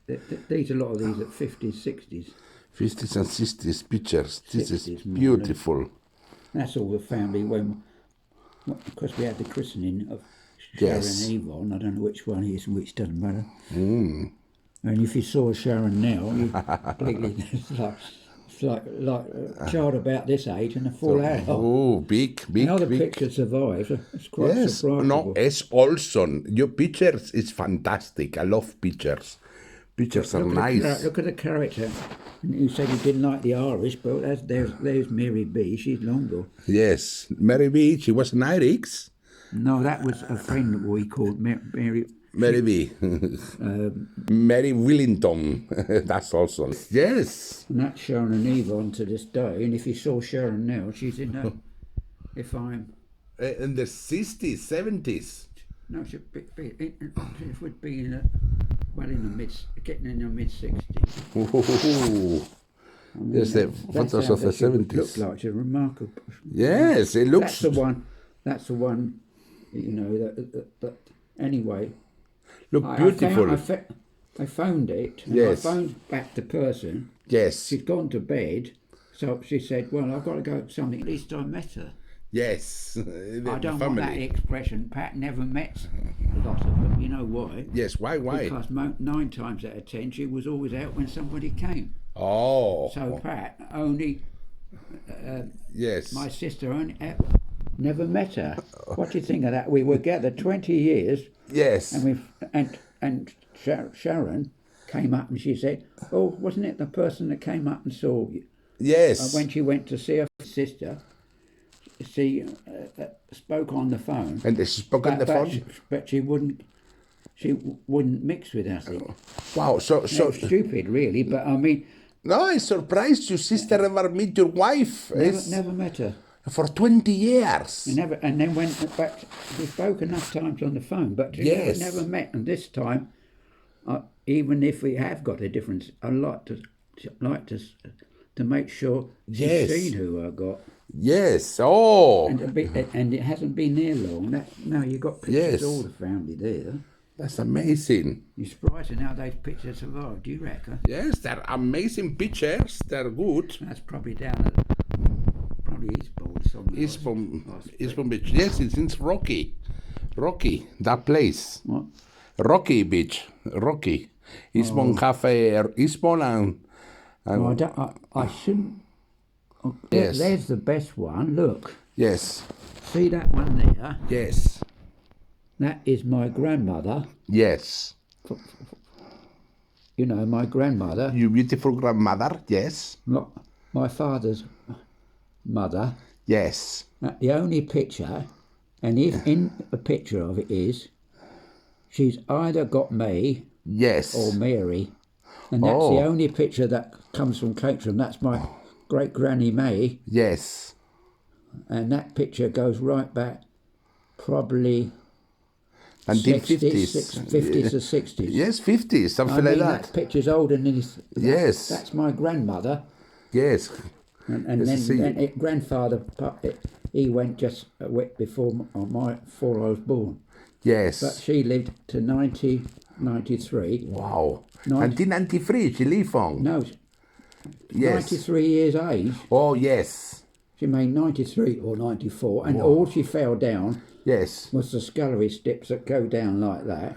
these a lot of these at 50s, 60s. 50s and 60s pictures. This is 60s more, beautiful. That's all the family because we had the christening of Sharon Yes. and Yvonne. I don't know which one is which, doesn't matter. And if you saw Sharon now, you completely it's like a child about this age and a full adult. Oh, big. Now the picture survives. It's quite Yes, surprising. no, it's also your pictures is fantastic. I love pictures. Pictures are nice. Look at the character. And you said you didn't like the Irish, but there's Mary B. She's long gone. Yes, Mary B. She was an Irish. No, that was a friend we called Mary. Mary B. Mary Willington. That's also. Yes. And that's Sharon and Yvonne to this day. And if you saw Sharon now, she's in a. If I'm. In the 60s, 70s. No, she would be in a. Well, getting in the mid 60s. Yes, the photos of the 70s. Look like she's remarkable. Yes, it looks. That's the one. You know that. Anyway. Look beautiful. I phoned it. And Yes. I phoned back the person. Yes. She'd gone to bed, so she said, "Well, I've got to go something." At least I met her. Yes. I don't want that expression. Pat never met a lot of them. You know why? Yes. Why? Because 9 times out of 10, she was always out when somebody came. Oh. So Pat only. Yes. My sister only never met her. What do you think of that? We were together 20 years. Yes. And Sharon came up and she said, "Oh, wasn't it the person that came up and saw you?" Yes. When she went to see her sister, she spoke on the phone. And she spoke on the phone. But she wouldn't mix with us. Wow. So. It's stupid, really. But I mean. No, I'm surprised your sister ever meet your wife. Never met her. For 20 years. And then went back. We spoke enough times on the phone, but Yes. never met. And this time, even if we have got a difference, I like to make sure she's seen who I got. Yes. Oh. And it hasn't been there long. Now you've got pictures of all the family there. That's amazing. You're surprised how those pictures survive, do you reckon? Yes, they're amazing pictures. They're good. That's probably down at Eastbourne somewhere. Eastbourne Beach. Yes, it's in Rocky, that place. What? Rocky Beach. Rocky. Eastbourne Cafe, Eastbourne and No, I shouldn't. Oh, Yes. There's the best one. Look. yes. See that one there? Yes. That is my grandmother. Yes. You know, my grandmother. Your beautiful grandmother, yes. Not my father's mother. Yes. The only picture, and if in a picture of it is, she's either got me Yes. or Mary. And that's the only picture that comes from Caterham. That's my great granny May. Yes. And that picture goes right back probably 1950s. 50s or 60s. Yes, 50s, something like that. That picture's older than this. Yes. That's my grandmother. Yes. And then grandfather, he went just a week before I was born. Yes. But she lived to 1993. Wow. 1993, she lived on. No, Yes. 93 years age. Oh, yes. She made 93 or 94, and all she fell down Yes. was the scullery steps that go down like that.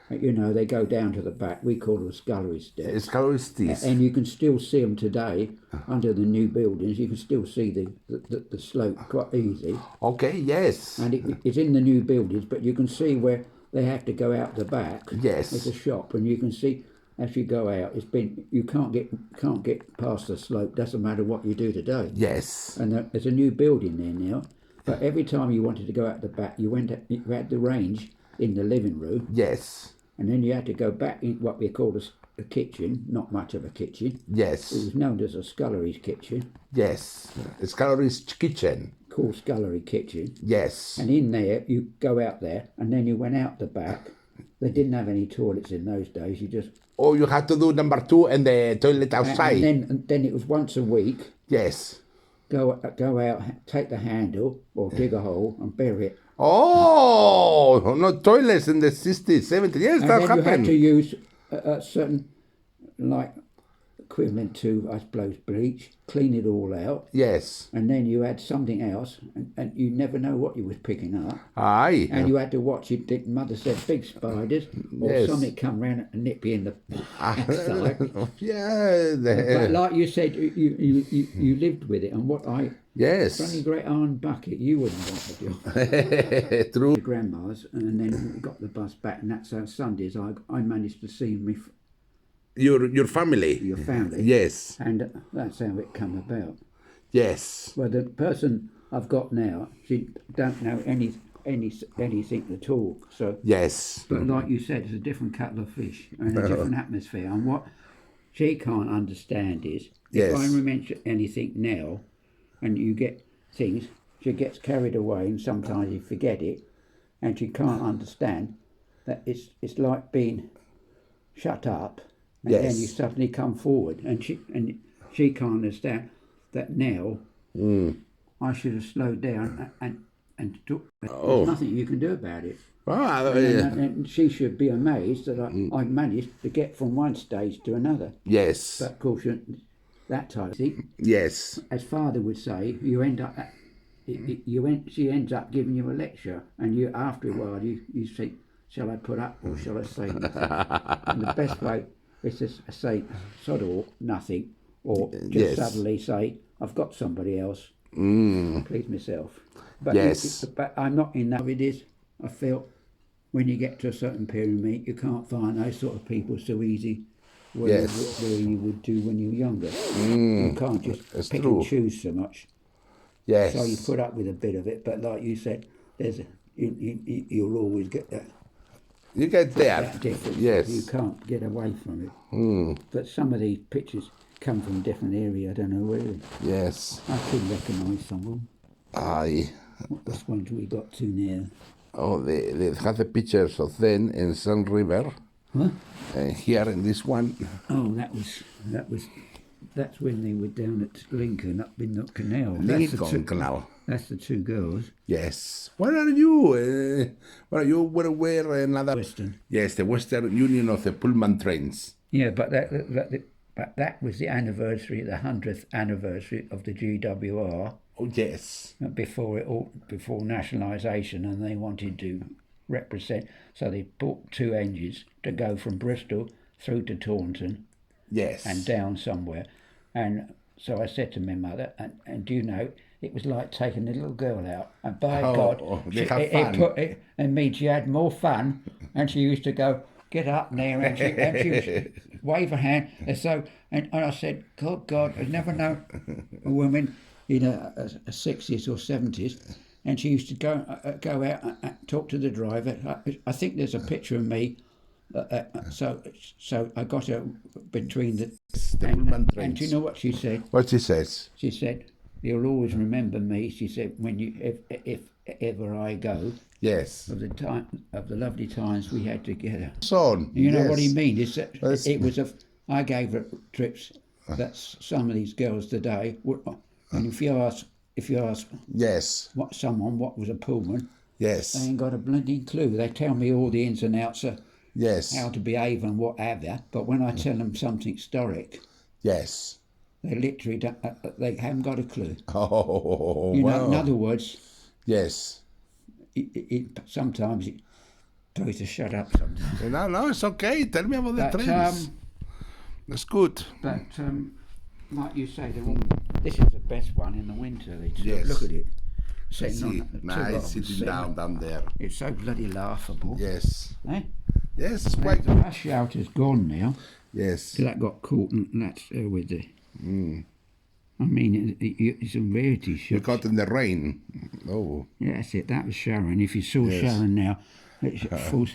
You know, they go down to the back. We call them scullery steps. It's called this. And you can still see them today under the new buildings. You can still see the slope quite easy. Okay, yes. And it's in the new buildings, but you can see where they have to go out the back. Yes. There's a shop, and you can see as you go out, you can't get past the slope. Doesn't matter what you do today. Yes. And there's a new building there now. But every time you wanted to go out the back, you had the range in the living room. Yes. And then you had to go back in what we call a kitchen, not much of a kitchen. Yes. It was known as a scullery's kitchen. Yes. It's Scullery's kitchen. Called scullery kitchen. Yes. And in there, you go out there, and then you went out the back. They didn't have any toilets in those days. You just... Oh, you had to do number 2 and the toilet outside. And then it was once a week. Yes. Go out, take the handle, or dig a hole and bury it. Oh, no toilets in the 60s, 70s. Yes, And that then happened. you had to use a certain like equivalent to, I suppose, bleach, clean it all out, Yes. and then you add something else, and you never know what you was picking up. Aye. And you had to watch it. Mother said big spiders, or Yes. something come round and nip you in the backside. Yeah. But like you said, you lived with it, and what I Yes. funny great iron bucket, you wouldn't want the job. True. To grandma's, and then we got the bus back, and that's how Sundays I managed to see Your family. your family. Yes. And that's how it come about. Yes. Well, the person I've got now, she don't know anything at all. So, Yes. but like you said, it's a different kettle of fish and a different atmosphere. And what she can't understand is, if I remember anything now, and you get things, she gets carried away, and sometimes you forget it, and she can't understand that it's like being shut up. And then you suddenly come forward, and she can't understand that now. I should have slowed down and took. There's nothing you can do about it. And she should be amazed that I managed to get from one stage to another. Yes. But of course, that type of thing. Yes. As Father would say, you end up. She ends up giving you a lecture, and you after a while you think, shall I put up or shall I say nothing? And the best way is to say sod or nothing, or just suddenly say, I've got somebody else. Please myself. But but I'm not in that. It is. I feel when you get to a certain pyramid, you can't find those sort of people so easy. Where you would do when you were younger. You can't just pick and choose so much. Yes. So you put up with a bit of it, but like you said, you'll always get that. You get there. That difference. Yes. You can't get away from it. But some of these pictures come from different area. I don't know where. Yes. I could recognise some of them. Aye. Which ones we got to now? Oh, they have the pictures of them in Sun River. Huh? Here in this one. Oh, that's when they were down at Lincoln, up in the canal. Lincoln Canal. That's the two girls. Yes. Where are you? Where another? Western. Yes, the Western Union of the Pullman trains. Yeah, but that was the anniversary, the 100th anniversary of the GWR. Oh yes. Before nationalisation, and they wanted to represent. So they bought two engines to go from Bristol through to Taunton. Yes. And down somewhere. And so I said to my mother, and do you know, it was like taking a little girl out. And by God, it means she had more fun. And she used to go, get up there, and she would wave her hand. And I said, God, I've never known a woman in her 60s or 70s. And she used to go out and talk to the driver. I think there's a picture of me. So I got her between the Pullman trains. And do you know what she said? What she says? She said, "You'll always remember me." She said, "When if ever I go." Yes. Of the lovely times we had together. Son. You know what he mean? It was I gave her trips that some of these girls today would. And if you ask yes, what was a Pullman, yes, they ain't got a blending clue. They tell me all the ins and outs of how to behave and what have you. But when I tell them something historic, yes, they literally don't. They haven't got a clue. Oh, you know, in other words, yes. Sometimes it tries to shut up. Sometimes. No, it's okay. Tell me about the trains. That's good. But like you say, this is the best one in the winter. Yes. Look at it. Nice sitting down there. It's so bloody laughable. Yes. Eh? Yes, it's quite. The rush shelter's gone now. Yes. So that got caught, and that's with the. I mean, it's a rarity shot. You caught in the rain. Oh. Yeah, that's it. That was Sharon. If you saw Sharon now, it's full.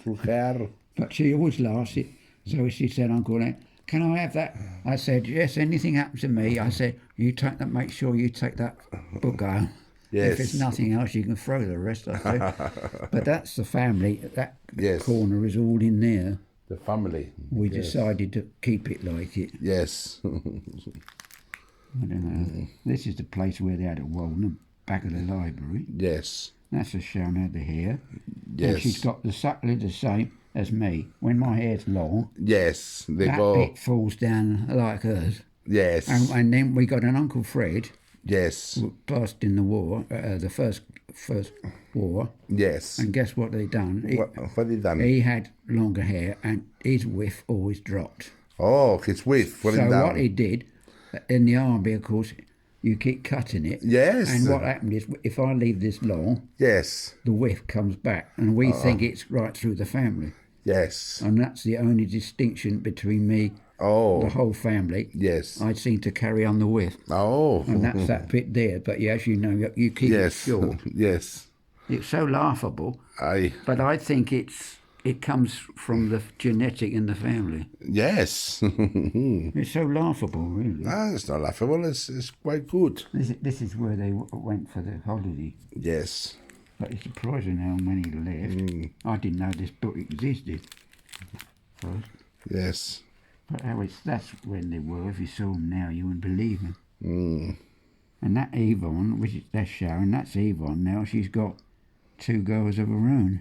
Full hair. But she always laughs it. So she said, Uncle, can I have that? I said, yes, anything happens to me. I said, you take that, make sure you take that book out. Yes. If there's nothing else, you can throw the rest, I said. But that's the family. That corner is all in there. The family. We decided to keep it like it. Yes. I don't know. This is the place where they had it in the back of the library. Yes. That's a Sharon had the hair. Yes. And she's got exactly the same as me. When my hair's long, Yes, they that go. bit falls down like hers. Yes, And then we got an Uncle Fred yes, who passed in the war, the first war. yes. And guess what they done? What he done? He had longer hair, and his whiff always dropped. Oh, his whiff. What he So done? what he did in the army, of course, you keep cutting it. Yes. And what happened is, if I leave this long, Yes, the whiff comes back, and we think it's right through the family. yes. And that's the only distinction between me, Oh, the whole family. yes. I seem to carry on the whiff, Oh, and that's that bit there. But as you know, you keep it yes, short. yes. It's so laughable, I but I think it comes from the genetic in the family. yes. It's so laughable, really. It's not laughable. It's quite good. This is where they went for the holiday. Yes. But it's surprising how many left. I didn't know this book existed first. Yes. But that's when they were. If you saw them now, you wouldn't believe them. And that Yvonne, that's Sharon, that's Yvonne now. She's got 2 girls of her own.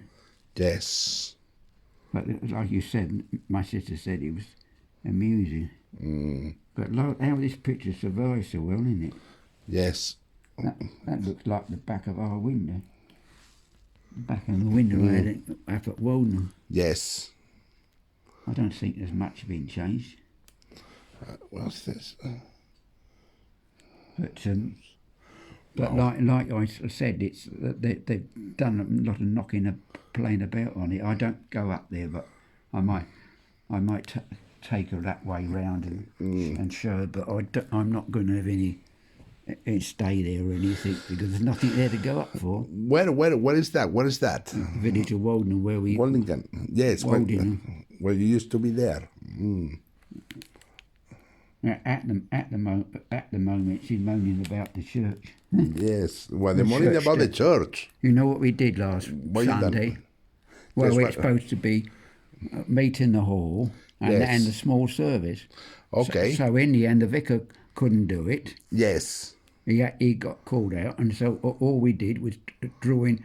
Yes. But like you said, my sister said it was amusing. But look how this picture survives so well, isn't it? Yes. That looks like the back of our window. The back of the window I had it up at Walden. Yes. I don't think there's much been changed. What's this? But like I said, it's they've done a lot of knocking and playing about on it. I don't go up there, but I might take her that way round and show her. But I'm not going to have any stay there or anything because there's nothing there to go up for. Where is that? What is that? The village of Walden, where we Waldingen. Yes. Walden. Where you used to be there. At the moment, she's moaning about the church. Yes. Well, they're moaning church about the church. You know what we did last What you done? Sunday? Well, Yes, we're what- supposed to be meet in the hall and, Yes. and the small service. Okay. So in the end, the vicar couldn't do it. Yes. He got called out, and so all we did was drawing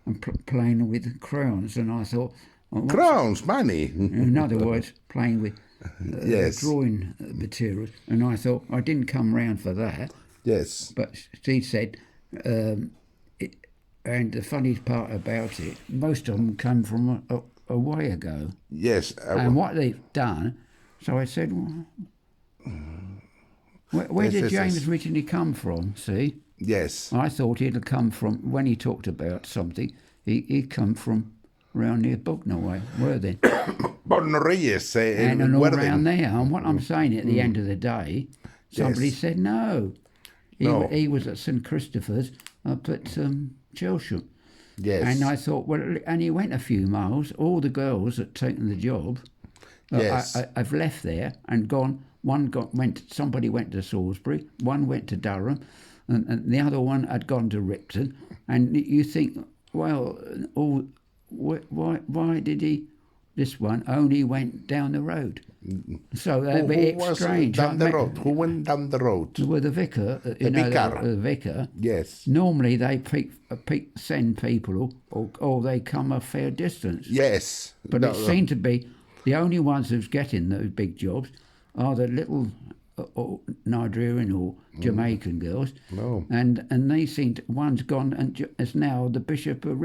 and playing with crayons. And I thought, well, Crowns, money. in other words, playing with Yes. drawing materials. And I thought, I didn't come round for that. Yes. But she said, and the funniest part about it, most of them come from a way ago. Yes. And what they've done, so I said, well, where Yes, did yes, James yes. originally come from, see? Yes. I thought he'd have come from, when he talked about something, he'd come from around near Buckner way, Worthing, Bon Reyes. and all Worthing. around there. And what I'm saying at the end of the day, somebody Yes. said no. No. He was at St Christopher's up at Chelsham. Yes. And I thought, well, and he went a few miles. All the girls that taken the job, Yes. I've left there and gone. Somebody went to Salisbury, one went to Durham, and the other one had gone to Ripton. And you think, well, why did he? This one only went down the road. So Who was strange. down the road? Who went down the road? Well, the vicar, vicar. the vicar. Yes. Normally they send people, or they come a fair distance. Yes. But No, it seemed to be the only ones who's getting those big jobs are the little Nigerian or Jamaican girls. No. And they seem to, one's gone and is now the Bishop of